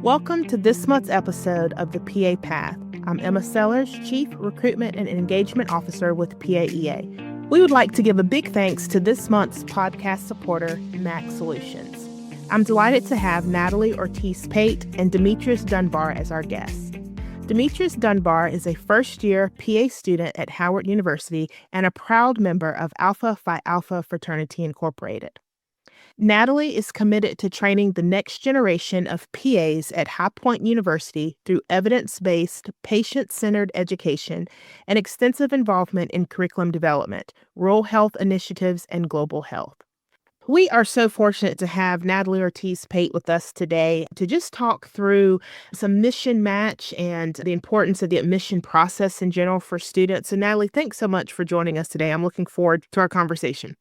Welcome to this month's episode of the PA Path. I'm Emma Sellers, Chief Recruitment and Engagement Officer with PAEA. We would like to give a big thanks to this month's podcast supporter, Mac Solutions. I'm delighted to have Nathalie Ortiz Pate and Demetrius Dunbar as our guests. Demetrius Dunbar is a first-year PA student at Howard University and a proud member of Alpha Phi Alpha Fraternity Incorporated. Nathalie is committed to training the next generation of PAs at High Point University through evidence-based, patient-centered education and extensive involvement in curriculum development, rural health initiatives, and global health. We are so fortunate to have Nathalie Ortiz Pate with us today to just talk through some mission match and the importance of the admission process in general for students. So Nathalie, thanks so much for joining us today. I'm looking forward to our conversation.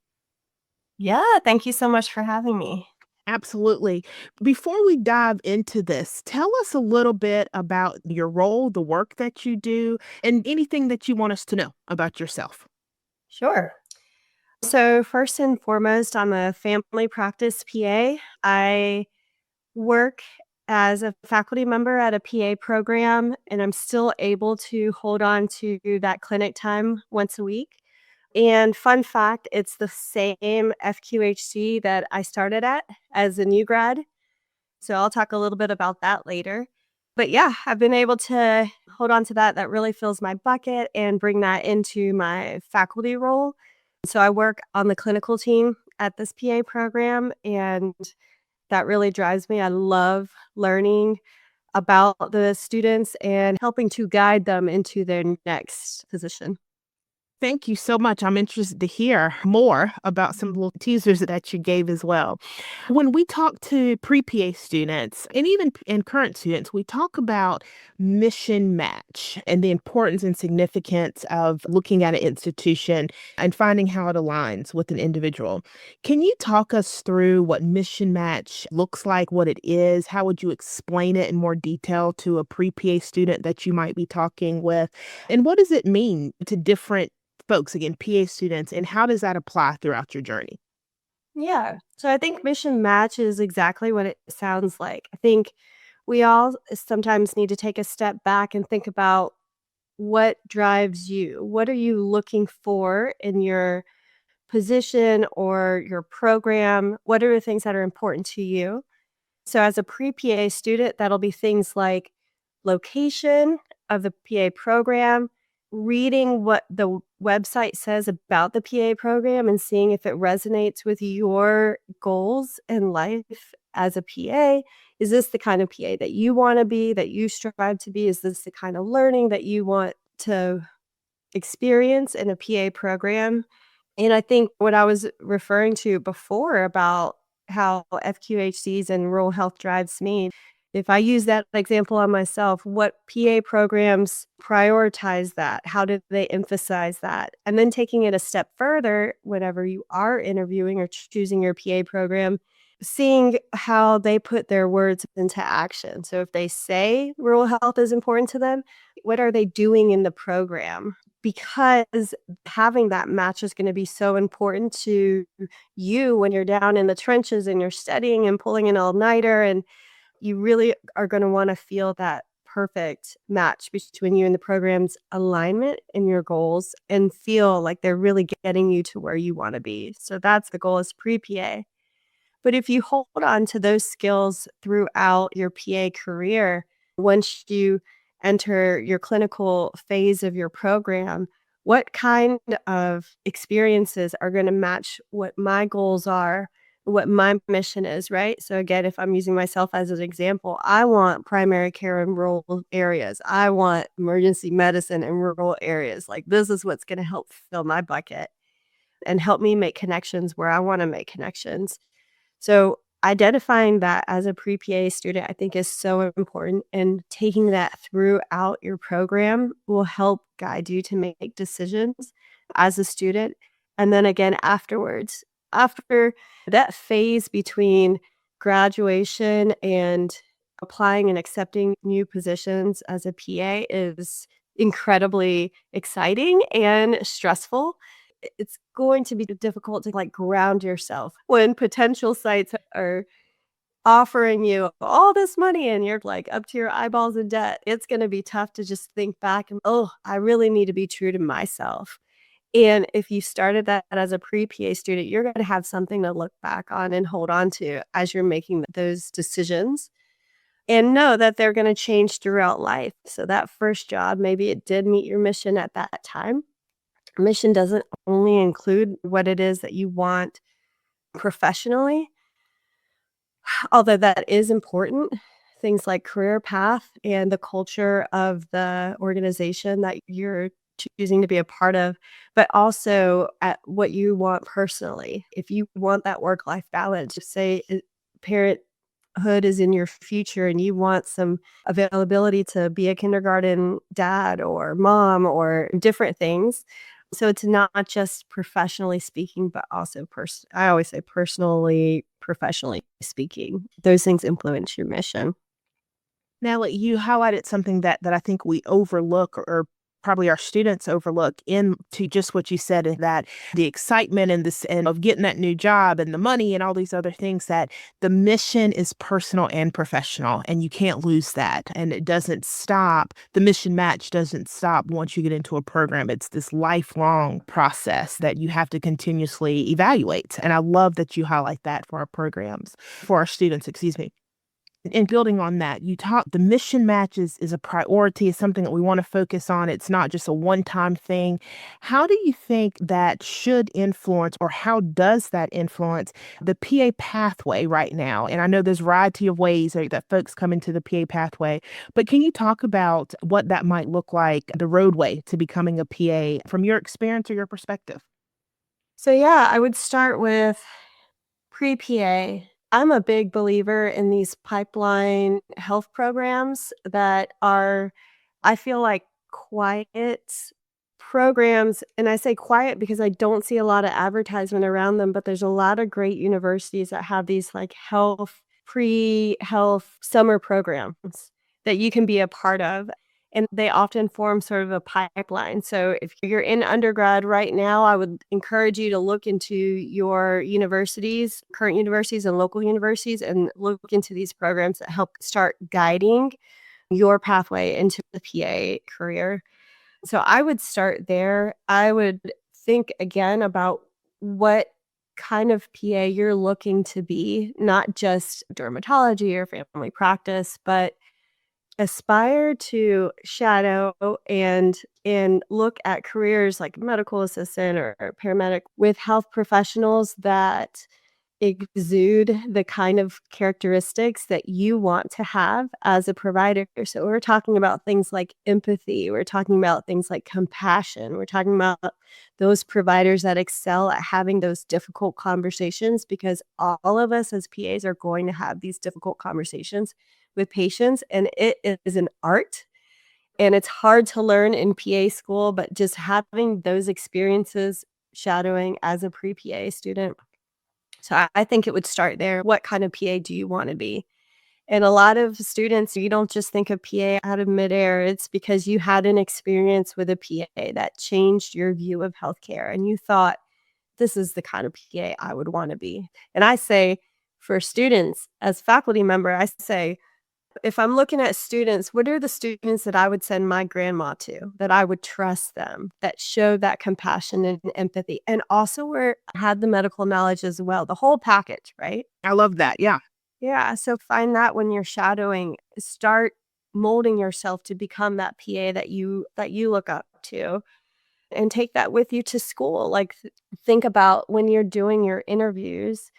Yeah, thank you so much for having me. Absolutely. Before we dive into this, tell us a little bit about your role, the work that you do, and anything that you want us to know about yourself. Sure. So, first and foremost, I'm a family practice PA. I work as a faculty member at a PA program, and I'm still able to hold on to that clinic time once a week. And fun fact, it's the same FQHC that I started at as a new grad. So I'll talk a little bit about that later. But yeah, I've been able to hold on to that. That really fills my bucket and bring that into my faculty role. So I work on the clinical team at this PA program, and that really drives me. I love learning about the students and helping to guide them into their next position. Thank you so much. I'm interested to hear more about some little teasers that you gave as well. When we talk to pre-PA students and even in current students, we talk about mission match and the importance and significance of looking at an institution and finding how it aligns with an individual. Can you talk us through what mission match looks like, what it is? How would you explain it in more detail to a pre-PA student that you might be talking with? And what does it mean to different folks, again, PA students, and how does that apply throughout your journey? Yeah. So I think mission match is exactly what it sounds like. I think we all sometimes need to take a step back and think about what drives you. What are you looking for in your position or your program? What are the things that are important to you? So, as a pre PA student, that'll be things like location of the PA program, reading what the website says about the PA program and seeing if it resonates with your goals in life as a PA. Is this the kind of PA that you want to be, that you strive to be? Is this the kind of learning that you want to experience in a PA program? And I think what I was referring to before about how FQHCs and rural health drives me, if I use that example on myself, what PA programs prioritize that? How did they emphasize that? And then taking it a step further, whenever you are interviewing or choosing your PA program, seeing how they put their words into action. So if they say rural health is important to them, what are they doing in the program? Because having that match is going to be so important to you when you're down in the trenches and you're studying and pulling an all-nighter, and you really are going to want to feel that perfect match between you and the program's alignment and your goals and feel like they're really getting you to where you want to be. So that's the goal as pre-PA. But if you hold on to those skills throughout your PA career, once you enter your clinical phase of your program, what kind of experiences are going to match what my goals are, what my mission is, right? So again, if I'm using myself as an example, I want primary care in rural areas. I want emergency medicine in rural areas. Like, this is what's going to help fill my bucket and help me make connections where I want to make connections. So identifying that as a pre-PA student, I think is so important, and taking that throughout your program will help guide you to make decisions as a student. And then again, afterwards, after that phase between graduation and applying and accepting new positions as a PA is incredibly exciting and stressful. It's going to be difficult to, like, ground yourself when potential sites are offering you all this money and you're like up to your eyeballs in debt, it's going to be tough to just think back and, oh, I really need to be true to myself. And if you started that as a pre-PA student, you're going to have something to look back on and hold on to as you're making those decisions, and know that they're going to change throughout life. So that first job, maybe it did meet your mission at that time. Mission doesn't only include what it is that you want professionally, although that is important. Things like career path and the culture of the organization that you're choosing to be a part of, but also at what you want personally. If you want that work-life balance, just say parenthood is in your future and you want some availability to be a kindergarten dad or mom or different things. So it's not just professionally speaking, but also I always say personally, professionally speaking. Those things influence your mission. Now, you highlighted something that I think we overlook, or probably our students overlook, into just what you said, is that the excitement and this and of getting that new job and the money and all these other things, that the mission is personal and professional, and you can't lose that. And it doesn't stop. The mission match doesn't stop once you get into a program. It's this lifelong process that you have to continuously evaluate. And I love that you highlight that for our programs, for our students, excuse me. And building on that, you talk the mission matches is a priority, is something that we want to focus on. It's not just a one-time thing. How do you think that should influence, or how does that influence the PA pathway right now? And I know there's a variety of ways that folks come into the PA pathway, but can you talk about what that might look like, the roadway to becoming a PA from your experience or your perspective? So, yeah, I would start with pre-PA. I'm a big believer in these pipeline health programs that are, I feel like, quiet programs. And I say quiet because I don't see a lot of advertisement around them, but there's a lot of great universities that have these like pre-health summer programs that you can be a part of. And they often form sort of a pipeline. So if you're in undergrad right now, I would encourage you to look into your universities, current universities and local universities, and look into these programs that help start guiding your pathway into the PA career. So I would start there. I would think again about what kind of PA you're looking to be, not just dermatology or family practice, but aspire to shadow and look at careers like medical assistant or paramedic with health professionals that exude the kind of characteristics that you want to have as a provider. So we're talking about things like empathy, we're talking about things like compassion, we're talking about those providers that excel at having those difficult conversations, because all of us as PAs are going to have these difficult conversations with patients, and it is an art. And it's hard to learn in PA school, but just having those experiences shadowing as a pre-PA student. So I think it would start there. What kind of PA do you want to be? And a lot of students, you don't just think of PA out of midair. It's because you had an experience with a PA that changed your view of healthcare. And you thought, this is the kind of PA I would want to be. And I say, for students, as faculty member, I say, if I'm looking at students, what are the students that I would send my grandma to, that I would trust them, that show that compassion and empathy, and also were had the medical knowledge as well, the whole package, right? I love that. Yeah. Yeah, so find that when you're shadowing, start molding yourself to become that PA that you look up to, and take that with you to school. Like think about when you're doing your interviews,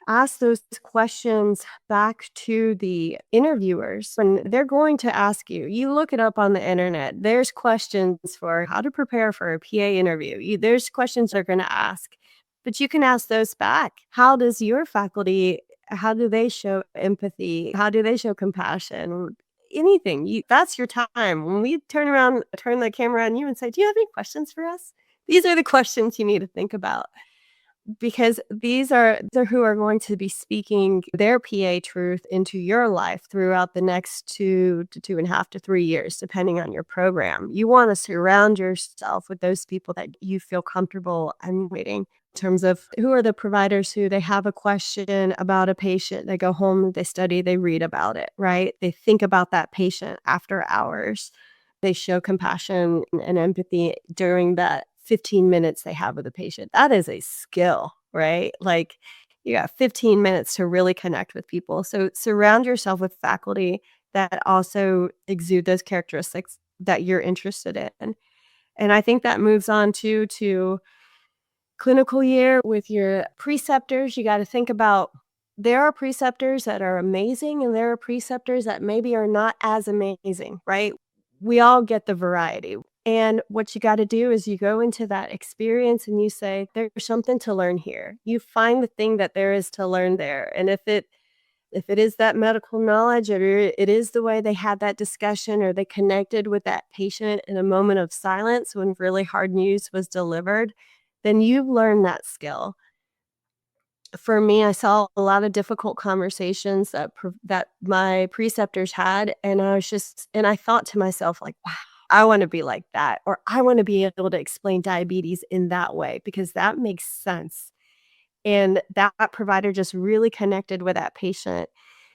ask those questions back to the interviewers when they're going to ask you. You look it up on the internet. There's questions for how to prepare for a PA interview. There's questions they're going to ask, but you can ask those back. How does your faculty, how do they show empathy? How do they show compassion? Anything. That's your time. When we turn around, turn the camera on you and say, do you have any questions for us? These are the questions you need to think about, because these are who are going to be speaking their PA truth into your life throughout the next 2 to 2.5 to 3 years, depending on your program. You want to surround yourself with those people that you feel comfortable emulating. terms of who are the providers who they have a question about a patient, they go home, they study, they read about it, right? They think about that patient after hours. They show compassion and empathy during that 15 minutes they have with the patient. That is a skill, right? Like you got 15 minutes to really connect with people. So surround yourself with faculty that also exude those characteristics that you're interested in. And I think that moves on to clinical year with your preceptors. You got to think about there are preceptors that are amazing and there are preceptors that maybe are not as amazing, right? We all get the variety. And what you got to do is you go into that experience and you say, there's something to learn here. You find the thing that there is to learn there. And if it is that medical knowledge or it is the way they had that discussion or they connected with that patient in a moment of silence when really hard news was delivered, then you've learned that skill. For me, I saw a lot of difficult conversations that my preceptors had, and I thought to myself, like, "Wow, I wanna be like that," or, "I wanna be able to explain diabetes in that way because that makes sense." And that provider just really connected with that patient.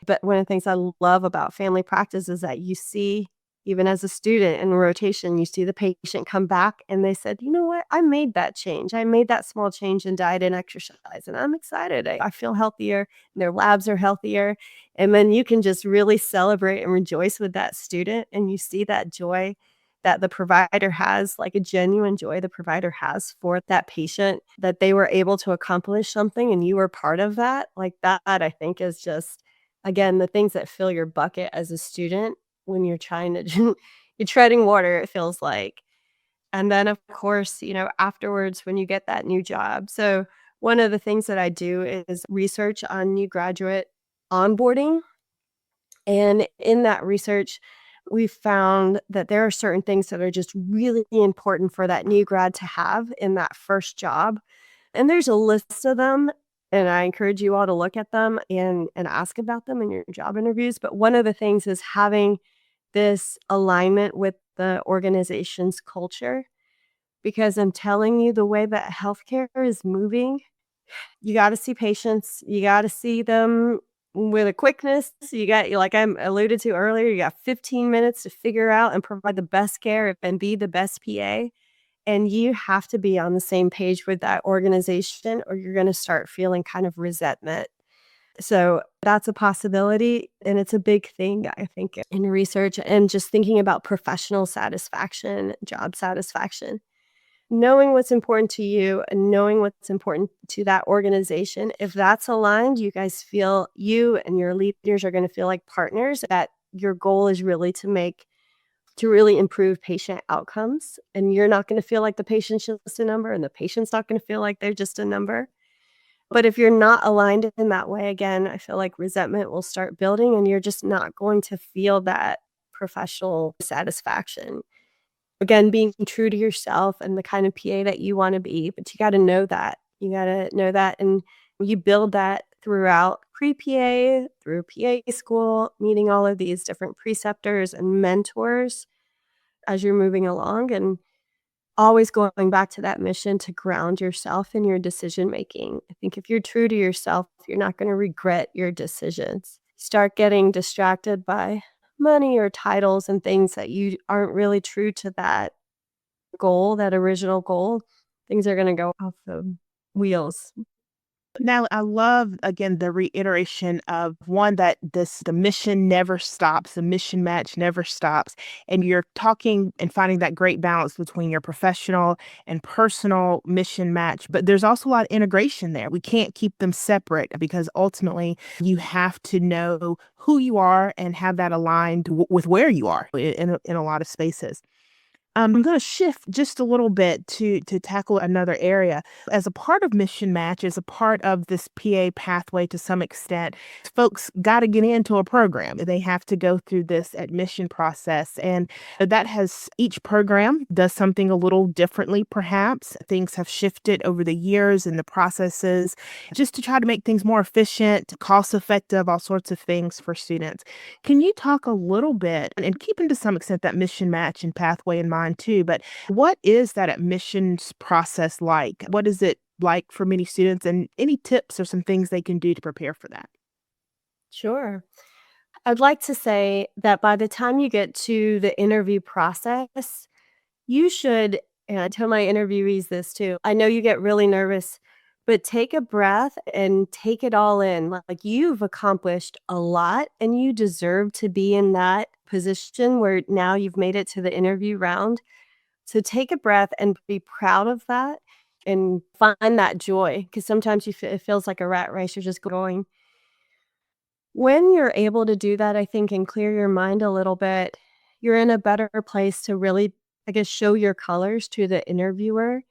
But one of the things I love about family practice is that you see, even as a student in rotation, you see the patient come back and they said, "You know what? I made that change. I made that small change in diet and exercise, and I'm excited. I feel healthier, and their labs are healthier." And then you can just really celebrate and rejoice with that student, and you see that joy that the provider has, like a genuine joy the provider has for that patient, that they were able to accomplish something and you were part of that. Like that, I think is just, again, the things that fill your bucket as a student when you're trying to you're treading water, it feels like. And then, of course, afterwards when you get that new job. So one of the things that I do is research on new graduate onboarding. And in that research, we found that there are certain things that are just really important for that new grad to have in that first job. And there's a list of them, and I encourage you all to look at them and ask about them in your job interviews. But one of the things is having this alignment with the organization's culture, because I'm telling you, the way that healthcare is moving, you gotta see patients, you gotta see them with a quickness. Like I alluded to earlier, you got 15 minutes to figure out and provide the best care and be the best PA. And you have to be on the same page with that organization or you're gonna start feeling kind of resentment. So that's a possibility, and it's a big thing, I think, in research and just thinking about professional satisfaction, job satisfaction. Knowing what's important to you and knowing what's important to that organization, if that's aligned, you and your leaders are gonna feel like partners, that your goal is really to really improve patient outcomes, and you're not gonna feel like the patient's just a number, and the patient's not gonna feel like they're just a number. But if you're not aligned in that way, again, I feel like resentment will start building, and you're just not going to feel that professional satisfaction. Again, being true to yourself and the kind of PA that you wanna be, but you gotta know that. You gotta know that, and you build that throughout pre-PA, through PA school, meeting all of these different preceptors and mentors as you're moving along, and always going back to that mission to ground yourself in your decision making. I think if you're true to yourself, you're not gonna regret your decisions. Start getting distracted by money or titles and things that you aren't really true to that goal, that original goal, things are gonna go off the wheels. Now, I love again the reiteration of one that the mission never stops, the mission match never stops. And you're talking and finding that great balance between your professional and personal mission match. But there's also a lot of integration there. We can't keep them separate because ultimately you have to know who you are and have that aligned with where you are in a lot of spaces. I'm going to shift just a little bit to tackle another area. As a part of Mission Match, as a part of this PA pathway to some extent, folks got to get into a program. They have to go through this admission process. And that has each program does something a little differently, perhaps. Things have shifted over the years and the processes just to try to make things more efficient, cost effective, all sorts of things for students. Can you talk a little bit and keeping to some extent that mission match and pathway in mind too, but what is that admissions process like? What does it like for many students, and any tips or some things they can do to prepare for that? Sure. I'd like to say that by the time you get to the interview process, you should, and I tell my interviewees this too. I know you get really nervous, but take a breath and take it all in. Like you've accomplished a lot and you deserve to be in that position where now you've made it to the interview round. So take a breath and be proud of that and find that joy because sometimes it feels like a rat race. You're just going. When you're able to do that, I think, and clear your mind a little bit, you're in a better place to really, I guess, show your colors to the interviewer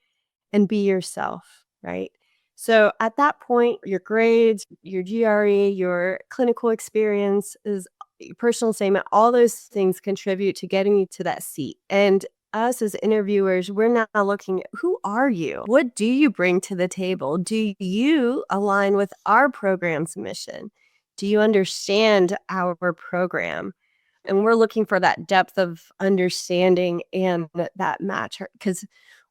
and be yourself, right? So at that point, your grades, your GRE, your clinical experience is your personal statement, all those things contribute to getting you to that seat. And us as interviewers, we're now looking at who are you? What do you bring to the table? Do you align with our program's mission? Do you understand our program? And we're looking for that depth of understanding and that match because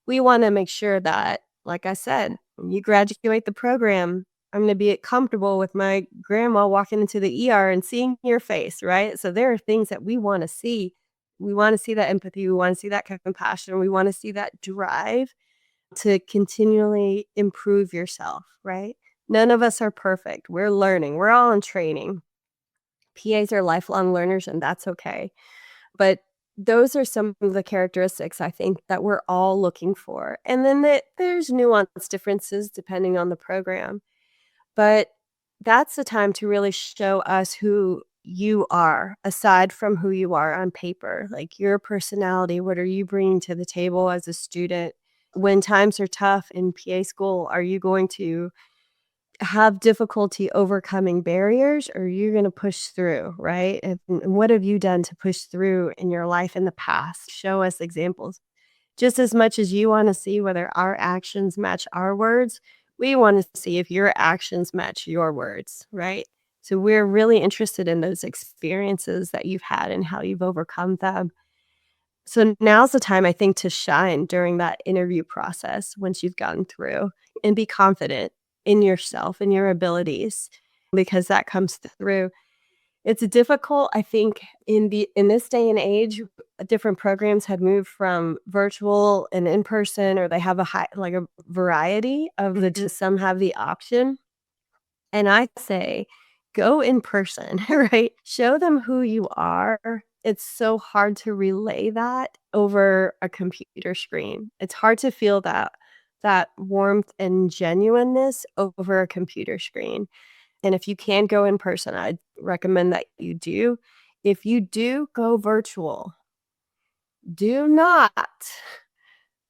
we want to make sure that, like I said, when you graduate the program, I'm going to be comfortable with my grandma walking into the ER and seeing your face, right? So there are things that we want to see. We want to see that empathy. We want to see that compassion. We want to see that drive to continually improve yourself, right? None of us are perfect. We're learning. We're all in training. PAs are lifelong learners, and that's okay. But those are some of the characteristics I think that we're all looking for. And then there's nuanced differences depending on the program. But that's the time to really show us who you are, aside from who you are on paper, like your personality. What are you bringing to the table as a student? When times are tough in PA school, are you going to have difficulty overcoming barriers or you're going to push through, right? And what have you done to push through in your life in the past? Show us examples. Just as much as you want to see whether our actions match our words, we want to see if your actions match your words, right? So we're really interested in those experiences that you've had and how you've overcome them. So now's the time, I think, to shine during that interview process once you've gotten through and be confident in yourself and your abilities because that comes through. It's difficult, I think, in this day and age, different programs have moved from virtual and in person, or they have a variety of the just some have the option. And I say, go in person, right? Show them who you are. It's so hard to relay that over a computer screen. It's hard to feel that warmth and genuineness over a computer screen. And if you can go in person, I'd recommend that you do. If you do go virtual, do not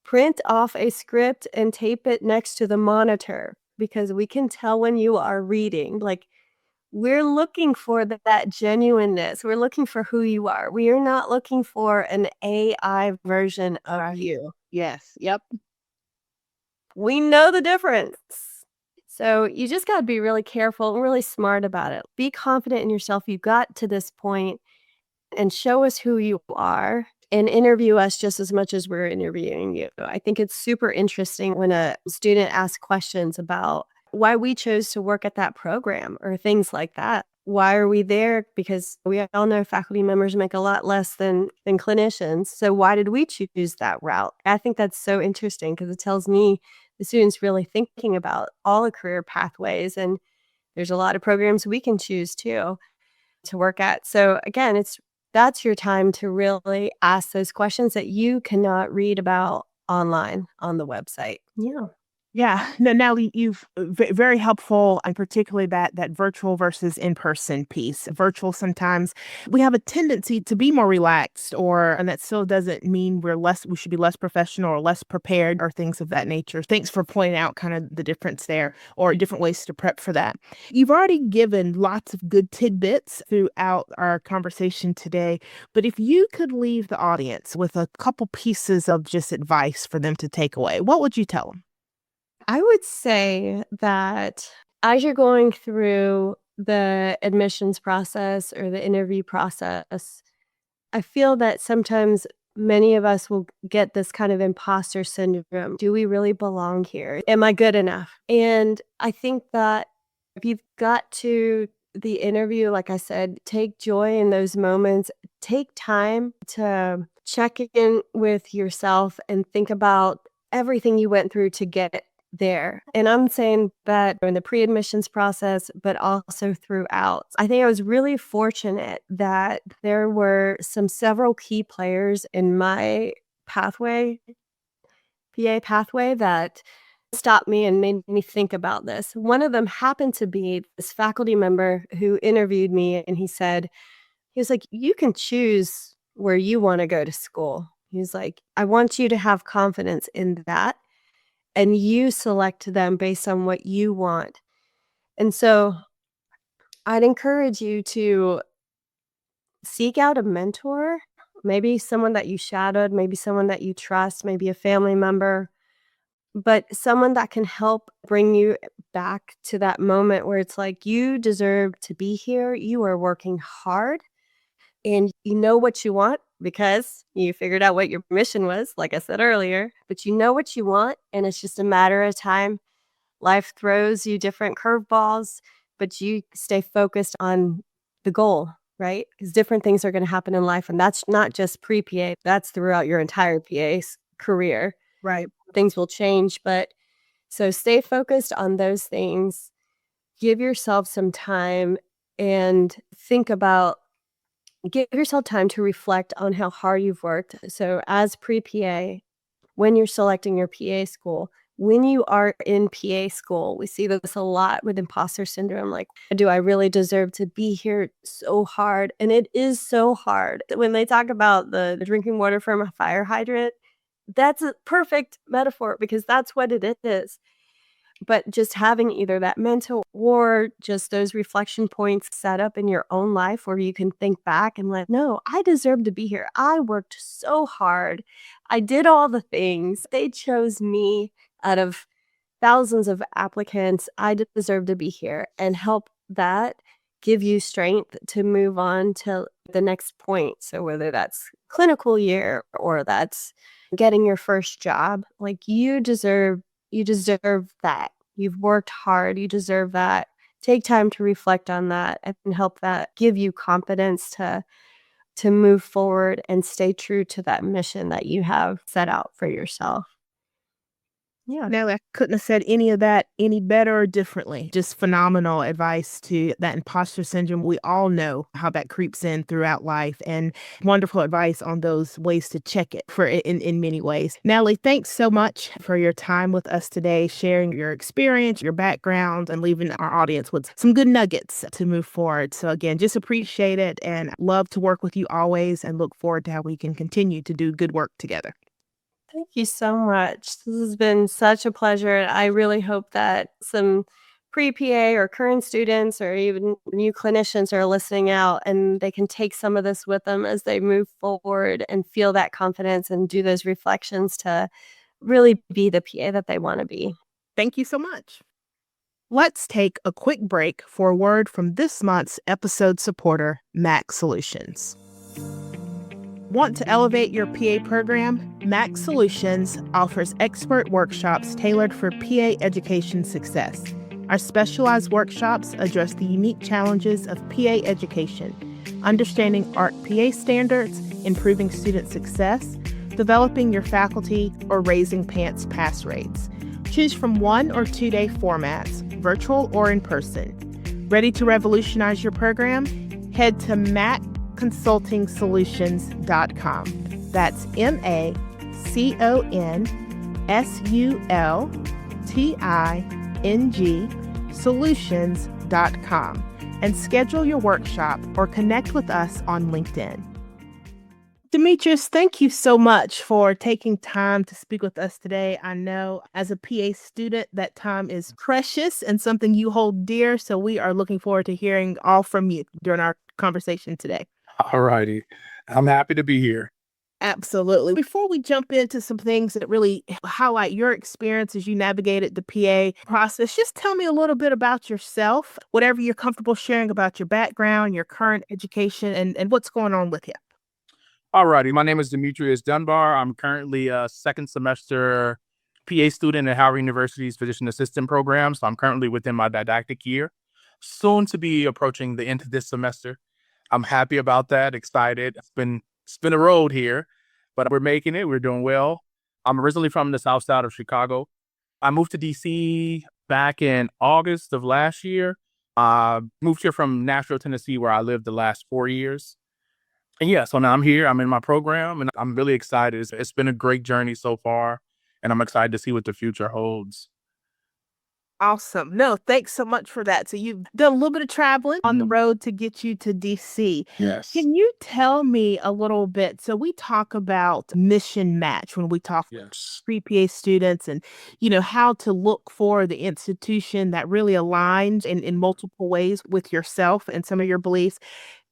print off a script and tape it next to the monitor because we can tell when you are reading. Like, we're looking for that genuineness. We're looking for who you are. We are not looking for an AI version of you. Yes. Yep. We know the difference. So you just got to be really careful and really smart about it. Be confident in yourself. You got to this point and show us who you are and interview us just as much as we're interviewing you. I think it's super interesting when a student asks questions about why we chose to work at that program or things like that. Why are we there? Because we all know faculty members make a lot less than clinicians. So why did we choose that route? I think that's so interesting because it tells me the student's really thinking about all the career pathways. And there's a lot of programs we can choose too to work at. So again, that's your time to really ask those questions that you cannot read about online on the website. Yeah. Yeah. No, Natalie, you've very helpful, and particularly that virtual versus in-person piece. Virtual, sometimes we have a tendency to be more relaxed, and that still doesn't mean we should be less professional or less prepared or things of that nature. Thanks for pointing out kind of the difference there or different ways to prep for that. You've already given lots of good tidbits throughout our conversation today, but if you could leave the audience with a couple pieces of just advice for them to take away, what would you tell them? I would say that as you're going through the admissions process or the interview process, I feel that sometimes many of us will get this kind of imposter syndrome. Do we really belong here? Am I good enough? And I think that if you've got to the interview, like I said, take joy in those moments. Take time to check in with yourself and think about everything you went through to get there. And I'm saying that in the pre-admissions process, but also throughout. I think I was really fortunate that there were several key players in my pathway, PA pathway, that stopped me and made me think about this. One of them happened to be this faculty member who interviewed me, and he was like, "You can choose where you want to go to school." He's like, "I want you to have confidence in that, and you select them based on what you want." And so I'd encourage you to seek out a mentor, maybe someone that you shadowed, maybe someone that you trust, maybe a family member, but someone that can help bring you back to that moment where it's like, you deserve to be here. You are working hard and you know what you want because you figured out what your mission was, like I said earlier, but you know what you want. And it's just a matter of time. Life throws you different curveballs, but you stay focused on the goal, right? Because different things are going to happen in life. And that's not just pre-PA, that's throughout your entire PA career. Right. Things will change, but so stay focused on those things. Give yourself some time and give yourself time to reflect on how hard you've worked. So as pre-PA, when you're selecting your PA school, when you are in PA school, we see this a lot with imposter syndrome. Like, do I really deserve to be here so hard? And it is so hard. When they talk about the drinking water from a fire hydrant, that's a perfect metaphor because that's what it is. But just having either that mental or just those reflection points set up in your own life where you can think back and no, I deserve to be here. I worked so hard. I did all the things. They chose me out of thousands of applicants. I deserve to be here, and help that give you strength to move on to the next point. So whether that's clinical year or that's getting your first job, like you deserve that. You've worked hard. You deserve that. Take time to reflect on that and help that give you confidence to move forward and stay true to that mission that you have set out for yourself. Yeah. No, I couldn't have said any of that any better or differently. Just phenomenal advice to that imposter syndrome. We all know how that creeps in throughout life, and wonderful advice on those ways to check it in many ways. Nathalie, thanks so much for your time with us today, sharing your experience, your background, and leaving our audience with some good nuggets to move forward. So again, just appreciate it and love to work with you always and look forward to how we can continue to do good work together. Thank you so much. This has been such a pleasure. I really hope that some pre-PA or current students or even new clinicians are listening out and they can take some of this with them as they move forward and feel that confidence and do those reflections to really be the PA that they want to be. Thank you so much. Let's take a quick break for a word from this month's episode supporter, Max Solutions. Want to elevate your PA program? Max Solutions offers expert workshops tailored for PA education success. Our specialized workshops address the unique challenges of PA education, understanding ARC PA standards, improving student success, developing your faculty, or raising PANCE pass rates. Choose from 1 or 2 day formats, virtual or in person. Ready to revolutionize your program? Head to macconsultingsolutions.com. That's MACONSULTING solutions.com and schedule your workshop or connect with us on LinkedIn. Demetrius, thank you so much for taking time to speak with us today. I know as a PA student, that time is precious and something you hold dear. So we are looking forward to hearing all from you during our conversation today. All righty. I'm happy to be here. Absolutely. Before we jump into some things that really highlight your experience as you navigated the PA process, just tell me a little bit about yourself, whatever you're comfortable sharing about your background, your current education, and what's going on with you. Alrighty, my name is Demetrius Dunbar. I'm currently a second semester PA student at Howard University's Physician Assistant program. So I'm currently within my didactic year, soon to be approaching the end of this semester. I'm happy about that, excited. It's been a road here, but we're making it. We're doing well. I'm originally from the south side of Chicago. I moved to DC back in August of last year. Moved here from Nashville, Tennessee, where I lived the last 4 years. And yeah, so now I'm here. I'm in my program, and I'm really excited. It's been a great journey so far, and I'm excited to see what the future holds. Awesome. No, thanks so much for that. So you've done a little bit of traveling on the Mhm. road to get you to DC. Yes. Can you tell me a little bit? So we talk about mission match when we talk Yes. pre-PA students and, how to look for the institution that really aligns in multiple ways with yourself and some of your beliefs.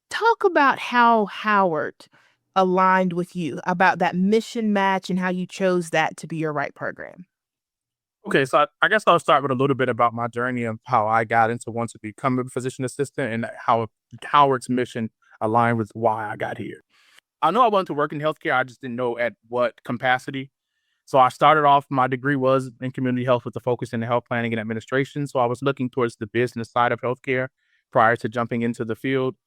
Talk about how Howard aligned with you about that mission match and how you chose that to be your right program. Okay, so I guess I'll start with a little bit about my journey of how I got into wanting to become a physician assistant and how Howard's mission aligned with why I got here. I know I wanted to work in healthcare. I just didn't know at what capacity. So I started off, my degree was in community health with a focus in health planning and administration. So I was looking towards the business side of healthcare prior to jumping into the field.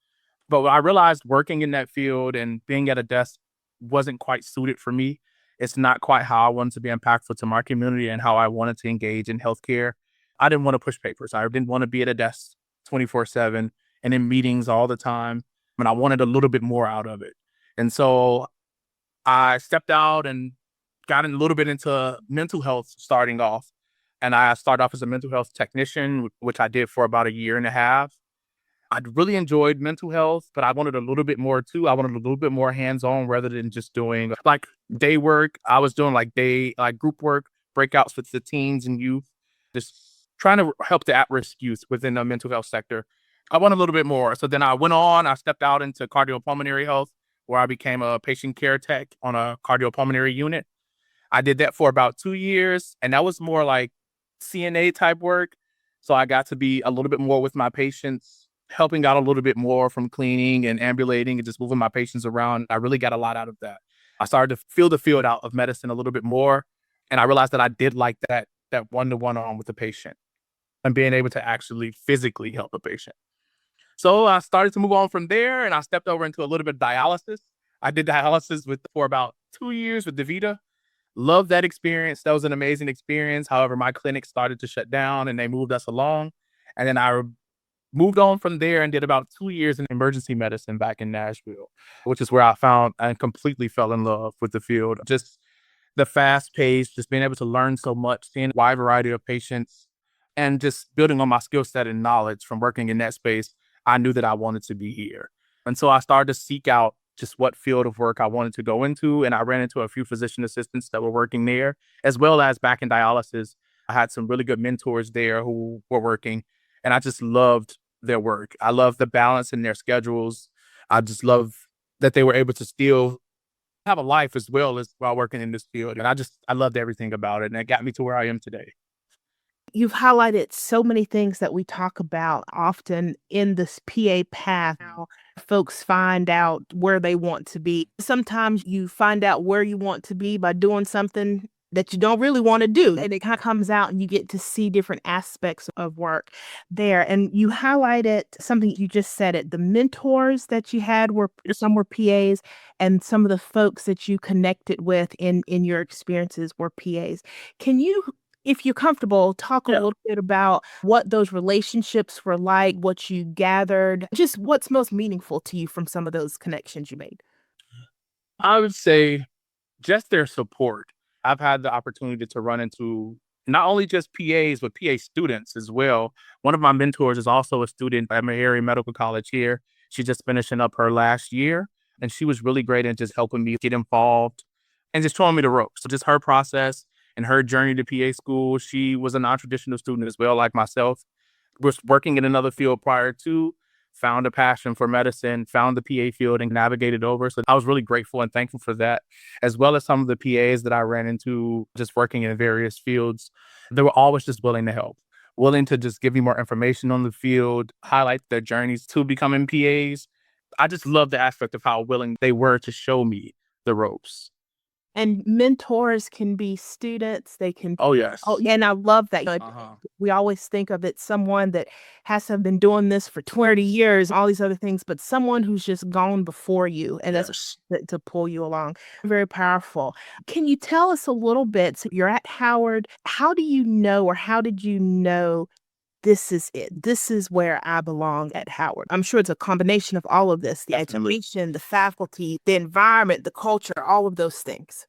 But I realized working in that field and being at a desk wasn't quite suited for me. It's not quite how I wanted to be impactful to my community and how I wanted to engage in healthcare. I didn't want to push papers. I didn't want to be at a desk 24/7 and in meetings all the time. And I wanted a little bit more out of it. And so I stepped out and got in a little bit into mental health starting off. And I started off as a mental health technician, which I did for about a year and a half. I really enjoyed mental health, but I wanted a little bit more too. I wanted a little bit more hands-on rather than just doing like day work. I was doing like group work, breakouts with the teens and youth, just trying to help the at-risk youth within the mental health sector. I want a little bit more. So then I stepped out into cardiopulmonary health, where I became a patient care tech on a cardiopulmonary unit. I did that for about 2 years, and that was more like CNA type work. So I got to be a little bit more with my patients, helping out a little bit more from cleaning and ambulating and just moving my patients around. I really got a lot out of that. I started to feel the field out of medicine a little bit more, and I realized that I did like that one-to-one on with the patient and being able to actually physically help a patient. So I started to move on from there, and I stepped over into a little bit of dialysis. I did dialysis for about 2 years with DaVita. Loved that experience. That was an amazing experience. However, my clinic started to shut down and they moved us along. And then I moved on from there and did about 2 years in emergency medicine back in Nashville, which is where I found and completely fell in love with the field. Just the fast pace, just being able to learn so much, seeing a wide variety of patients, and just building on my skill set and knowledge from working in that space. I knew that I wanted to be here. And so I started to seek out just what field of work I wanted to go into. And I ran into a few physician assistants that were working there, as well as back in dialysis. I had some really good mentors there who were working, and I just loved their work. I loved the balance in their schedules. I just love that they were able to still have a life as well as while working in this field. And I loved everything about it. And it got me to where I am today. You've highlighted so many things that we talk about often in this PA path. How folks find out where they want to be. Sometimes you find out where you want to be by doing something that you don't really want to do. And it kind of comes out and you get to see different aspects of work there. And you highlighted something you just said it. The mentors that you had were some were PAs and some of the folks that you connected with in your experiences were PAs. Can you, if you're comfortable, talk a Yeah. little bit about what those relationships were like, what you gathered, just what's most meaningful to you from some of those connections you made? I would say just their support. I've had the opportunity to run into not only just PAs, but PA students as well. One of my mentors is also a student at Meharry Medical College here. She's just finishing up her last year, and she was really great in just helping me get involved and just showing me the ropes. So just her process and her journey to PA school. She was a non-traditional student as well, like myself. Was working in another field prior to, found a passion for medicine, found the PA field and navigated over. So I was really grateful and thankful for that, as well as some of the PAs that I ran into just working in various fields. They were always just willing to help, willing to just give me more information on the field, highlight their journeys to becoming PAs. I just love the aspect of how willing they were to show me the ropes. And mentors can be students, they can Oh, yes. and I love that. Uh-huh. We always think of it someone that has to have been doing this for 20 years, all these other things, but someone who's just gone before you and that's to pull you along. Very powerful. Can you tell us a little bit? So you're at Howard. How do you know, or how did you know this is it? This is where I belong at Howard. I'm sure it's a combination of all of this, the education, the faculty, the environment, the culture, all of those things.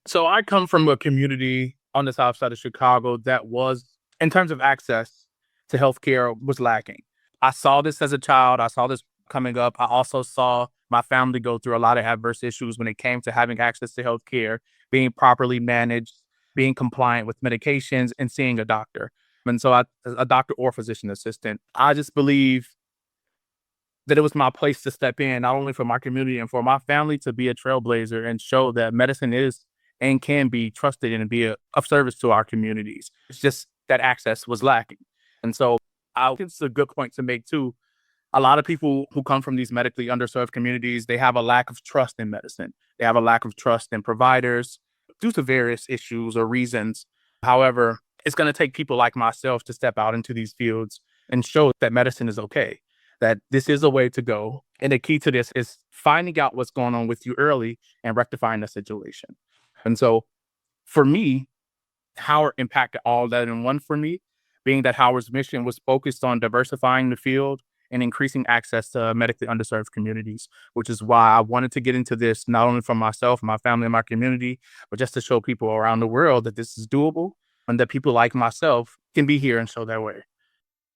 So I come from a community on the south side of Chicago that was, in terms of access to healthcare, was lacking. I saw this as a child. I saw this coming up. I also saw my family go through a lot of adverse issues when it came to having access to healthcare, being properly managed, being compliant with medications, and seeing a doctor. And so a doctor or physician assistant, I just believe that it was my place to step in, not only for my community and for my family, to be a trailblazer and show that medicine is and can be trusted and be of service to our communities. It's just that access was lacking. And so I think it's a good point to make too. A lot of people who come from these medically underserved communities, they have a lack of trust in medicine. They have a lack of trust in providers due to various issues or reasons. However, it's going to take people like myself to step out into these fields and show that medicine is okay, that this is a way to go. And the key to this is finding out what's going on with you early and rectifying the situation. And so for me, Howard impacted all that in one for me, being that Howard's mission was focused on diversifying the field and increasing access to medically underserved communities, which is why I wanted to get into this, not only for myself, my family, and my community, but just to show people around the world that this is doable and that people like myself can be here and show their way.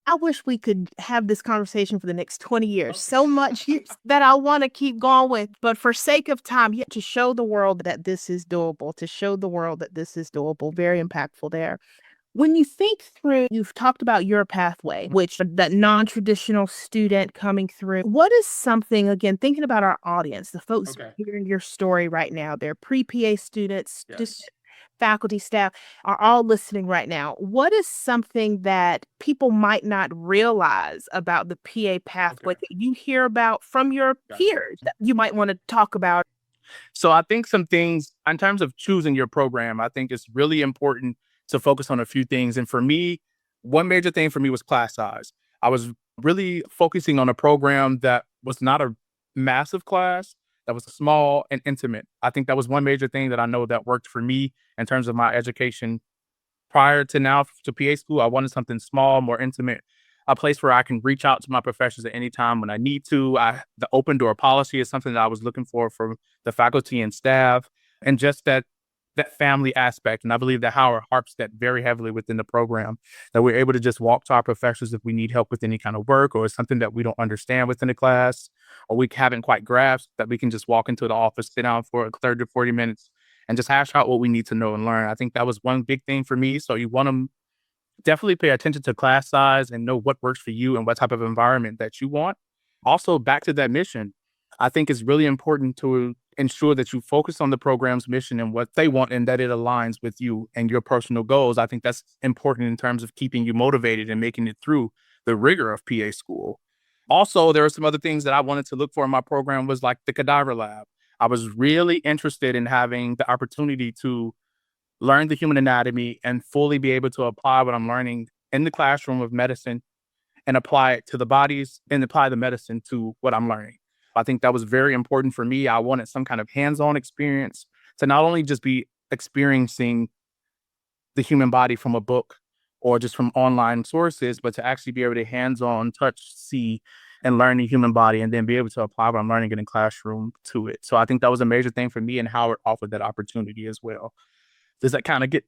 I wish we could have this conversation for the next 20 years. So much that I want to keep going with. But for sake of time, to show the world that this is doable, to show the world that this is doable, very impactful there. When you think through, you've talked about your pathway, which that non-traditional student coming through. What is something, again, thinking about our audience, the folks hearing your story right now, they're pre-PA students, faculty, staff are all listening right now. What is something that people might not realize about the PA pathway that you hear about from your peers that you might want to talk about? So I think some things in terms of choosing your program, I think it's really important to focus on a few things. And for me, one major thing for me was class size. I was really focusing on a program that was not a massive class, that was small and intimate. I think that was one major thing that I know that worked for me in terms of my education. Prior to now, to PA school, I wanted something small, more intimate, a place where I can reach out to my professors at any time when I need to. The open door policy is something that I was looking for from the faculty and staff, and just that family aspect. And I believe that Howard harps that very heavily within the program, that we're able to just walk to our professors if we need help with any kind of work or something that we don't understand within the class or we haven't quite grasped, that we can just walk into the office, sit down for 30 to 40 minutes and just hash out what we need to know and learn. I think that was one big thing for me. So you want to definitely pay attention to class size and know what works for you and what type of environment that you want. Also, back to that mission, I think it's really important to ensure that you focus on the program's mission and what they want and that it aligns with you and your personal goals. I think that's important in terms of keeping you motivated and making it through the rigor of PA school. Also, there are some other things that I wanted to look for in my program was like the cadaver lab. I was really interested in having the opportunity to learn the human anatomy and fully be able to apply what I'm learning in the classroom of medicine and apply it to the bodies and apply the medicine to what I'm learning. I think that was very important for me. I wanted some kind of hands-on experience to not only just be experiencing the human body from a book or just from online sources, but to actually be able to hands-on touch, see, and learn the human body and then be able to apply what I'm learning in the classroom to it. So I think that was a major thing for me, and Howard offered that opportunity as well. Does that kind of get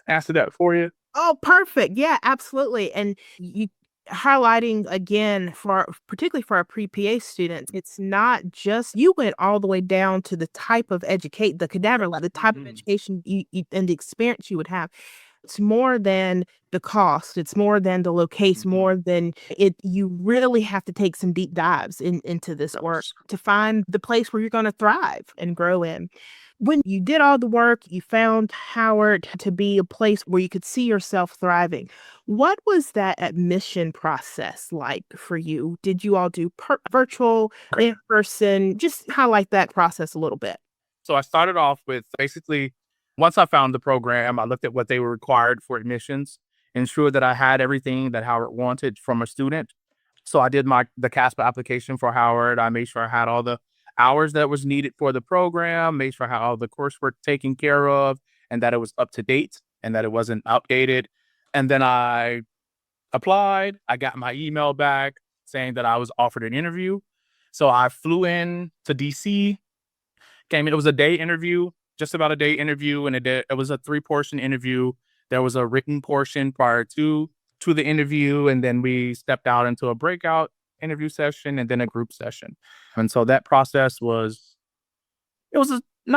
answer that for you? Oh, perfect. Yeah, absolutely. And you highlighting again particularly for our pre-PA students, it's not just you went all the way down to the type of the cadaver lab, the type of education you and the experience you would have. It's more than the cost. It's more than the location, more than it. You really have to take some deep dives into this work to find the place where you're going to thrive and grow in. When you did all the work, you found Howard to be a place where you could see yourself thriving. What was that admission process like for you? Did you all do virtual, in person? Just highlight that process a little bit. So I started off with basically, once I found the program, I looked at what they were required for admissions, ensured that I had everything that Howard wanted from a student. So I did the CASPA application for Howard. I made sure I had all the hours that was needed for the program, made sure I had all the coursework taken care of and that it was up to date and that it wasn't outdated. And then I applied. I got my email back saying that I was offered an interview. So I flew in to DC, came in. It was a day interview, just about a day interview. And it was a 3-portion interview. There was a written portion prior to the interview. And then we stepped out into a breakout interview session and then a group session. And so that process not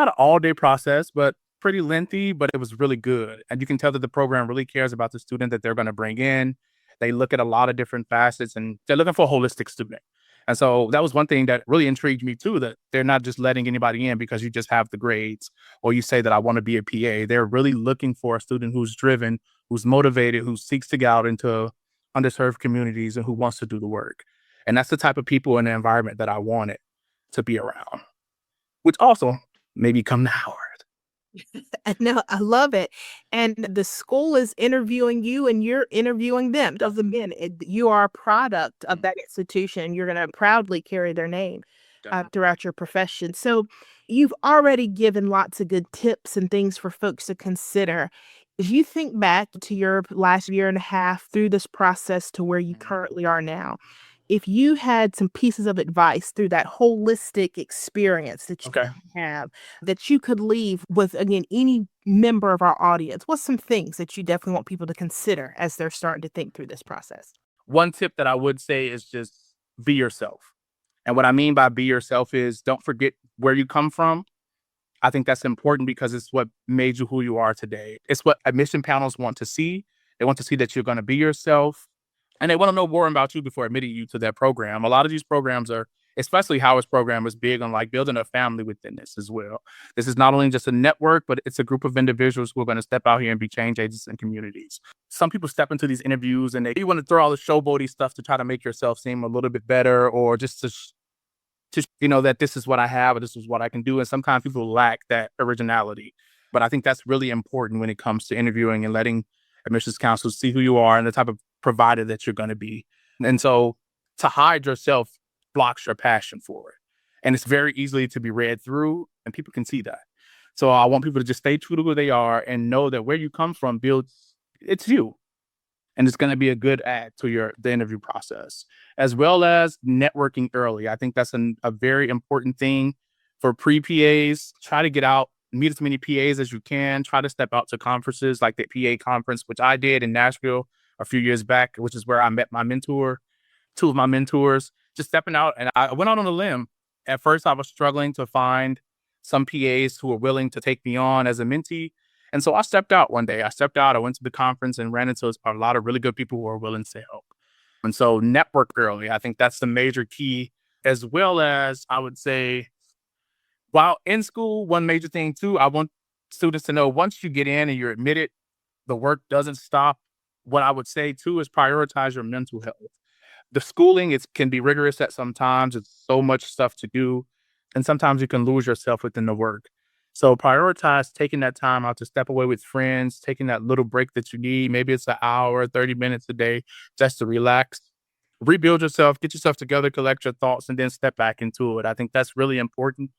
an all-day process, but pretty lengthy, but it was really good. And you can tell that the program really cares about the student that they're going to bring in. They look at a lot of different facets and they're looking for a holistic student. And so that was one thing that really intrigued me too, that they're not just letting anybody in because you just have the grades or you say that I want to be a PA. They're really looking for a student who's driven, who's motivated, who seeks to get out into underserved communities and who wants to do the work. And that's the type of people in the environment that I wanted to be around, which also maybe come to Howard. No, I love it. And the school is interviewing you and you're interviewing them. Doesn't mean you are a product of that institution. You're going to proudly carry their name throughout your profession. So you've already given lots of good tips and things for folks to consider. If you think back to your last year and a half through this process to where you currently are now, if you had some pieces of advice through that holistic experience that you have, that you could leave with, again, any member of our audience, what's some things that you definitely want people to consider as they're starting to think through this process? One tip that I would say is just be yourself. And what I mean by be yourself is don't forget where you come from. I think that's important because it's what made you who you are today. It's what admission panels want to see. They want to see that you're going to be yourself. And they want to know more about you before admitting you to that program. A lot of these programs are, especially Howard's program, is big on like building a family within this as well. This is not only just a network, but it's a group of individuals who are going to step out here and be change agents in communities. Some people step into these interviews and they want to throw all the showboaty stuff to try to make yourself seem a little bit better or just to that this is what I have or this is what I can do. And sometimes people lack that originality. But I think that's really important when it comes to interviewing and letting admissions counselors see who you are and the type of provider that you're going to be. And so to hide yourself blocks your passion for it. And it's very easily to be read through and people can see that. So I want people to just stay true to who they are and know that where you come from it's you. And it's going to be a good add to the interview process, as well as networking early. I think that's a very important thing for pre-PAs. Try to get out, meet as many PAs as you can. Try to step out to conferences like the PA conference, which I did in Nashville a few years back, which is where I met two of my mentors, just stepping out. And I went out on a limb. At first, I was struggling to find some PAs who were willing to take me on as a mentee. And so I stepped out one day. I went to the conference and ran into a lot of really good people who are willing to help. And so network early. I think that's the major key, as well as I would say, while in school, one major thing too, I want students to know once you get in and you're admitted, the work doesn't stop. What I would say too is prioritize your mental health. The schooling can be rigorous at sometimes. It's so much stuff to do. And sometimes you can lose yourself within the work. So prioritize taking that time out to step away with friends, taking that little break that you need. Maybe it's an hour, 30 minutes a day just to relax, rebuild yourself, get yourself together, collect your thoughts, and then step back into it. I think that's really important.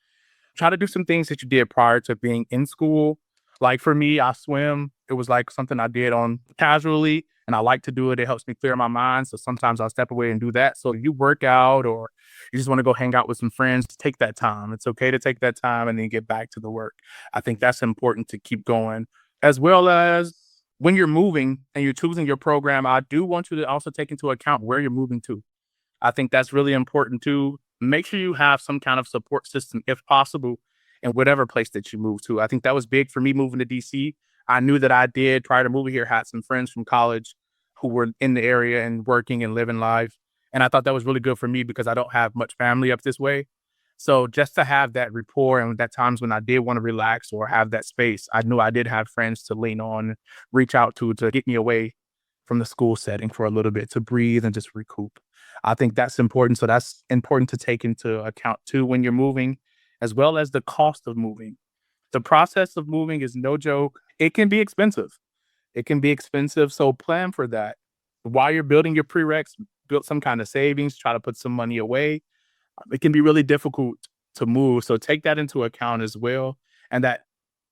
Try to do some things that you did prior to being in school. Like for me, I swim. It was like something I did on casually and I like to do it. It helps me clear my mind. So sometimes I'll step away and do that. So if you work out or you just want to go hang out with some friends, take that time. It's okay to take that time and then get back to the work. I think that's important to keep going, as well as when you're moving and you're choosing your program. I do want you to also take into account where you're moving to. I think that's really important too. Make sure you have some kind of support system, if possible, in whatever place that you move to. I think that was big for me moving to DC. I knew that I did prior to moving here, had some friends from college who were in the area and working and living life. And I thought that was really good for me because I don't have much family up this way. So just to have that rapport, and at times when I did want to relax or have that space, I knew I did have friends to lean on, reach out to get me away from the school setting for a little bit, to breathe and just recoup. I think that's important. So that's important to take into account too when you're moving, as well as the cost of moving. The process of moving is no joke. It can be expensive. It can be expensive. So plan for that. While you're building your prereqs, build some kind of savings, try to put some money away. It can be really difficult to move. So take that into account as well. And that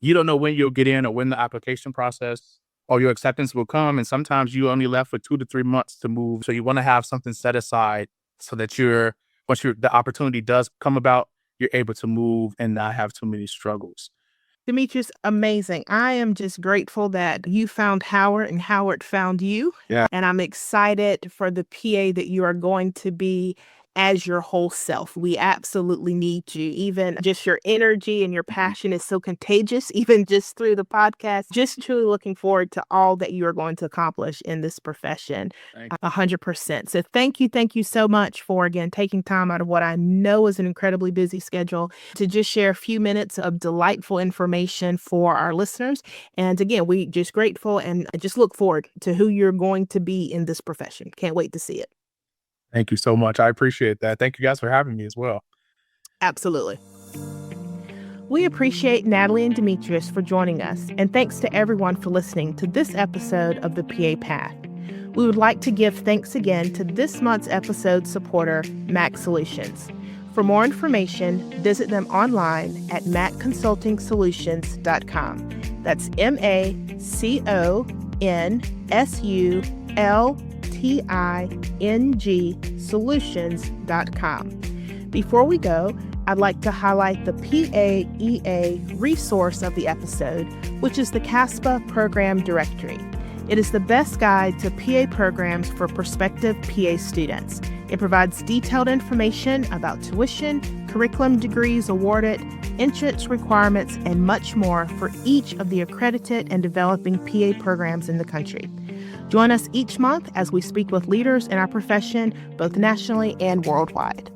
you don't know when you'll get in or when the application process or your acceptance will come. And sometimes you only left for 2 to 3 months to move. So you want to have something set aside so that once the opportunity does come about, you're able to move and not have too many struggles. Demetrius, amazing. I am just grateful that you found Howard and Howard found you. Yeah. And I'm excited for the PA that you are going to be as your whole self. We absolutely need you. Even just your energy and your passion is so contagious, even just through the podcast. Just truly looking forward to all that you are going to accomplish in this profession. 100%. So thank you so much for, again, taking time out of what I know is an incredibly busy schedule to just share a few minutes of delightful information for our listeners. And again, we just grateful and just look forward to who you're going to be in this profession. Can't wait to see it. Thank you so much. I appreciate that. Thank you guys for having me as well. Absolutely. We appreciate Nathalie and Demetrius for joining us, and thanks to everyone for listening to this episode of the PA Path. We would like to give thanks again to this month's episode supporter, Mac Solutions. For more information, visit them online at macconsultingsolutions.com. That's MacConsulting solutions.com. Before we go, I'd like to highlight the PAEA resource of the episode, which is the CASPA Program Directory. It is the best guide to PA programs for prospective PA students. It provides detailed information about tuition, curriculum degrees awarded, entrance requirements, and much more for each of the accredited and developing PA programs in the country. Join us each month as we speak with leaders in our profession, both nationally and worldwide.